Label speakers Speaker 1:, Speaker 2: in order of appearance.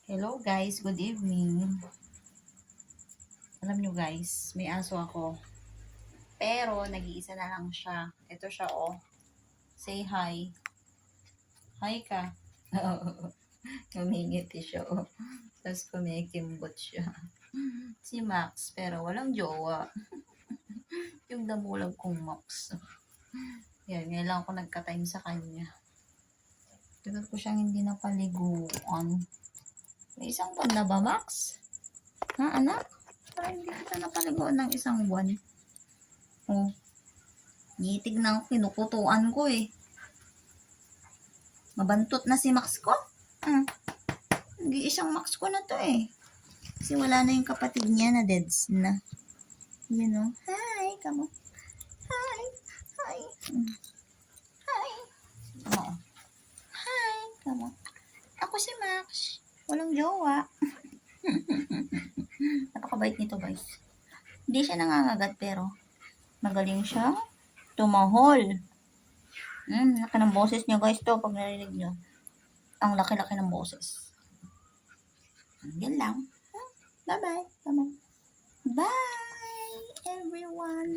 Speaker 1: Hello guys, good evening. Alam nyo guys, may aso ako. Pero, nag-iisa na lang siya. Ito siya oh. Say hi. Hi ka. Humingiti siya oh. Tapos kumikimbot siya. Si Max, pero walang jowa. Yung damulag kong Max. Yan, ngayon lang ako nagka-time sa kanya. Tagal ko siyang hindi napaliguan. May isang buwan na ba, Max? Ha, anak? Parang hindi kita napaliguan ng isang buwan. Oh, ngitig na ako, kinukutuan ko eh. Mabantot na si Max ko. Nag-iisang Max ko na to eh. Kasi wala na yung kapatid niya na deads na. You know, hi, come on. Hi, hi. Hi. Come on. Hi, come on. Ako si Max. Walang jowa. Napakabait nito guys. Hindi siya nangangagat pero magaling siya tumahol. Laki ng boses niya guys to pag narinig niyo. Ang laki-laki ng boses. Yan lang. Bye-bye. Come on. Bye, everyone.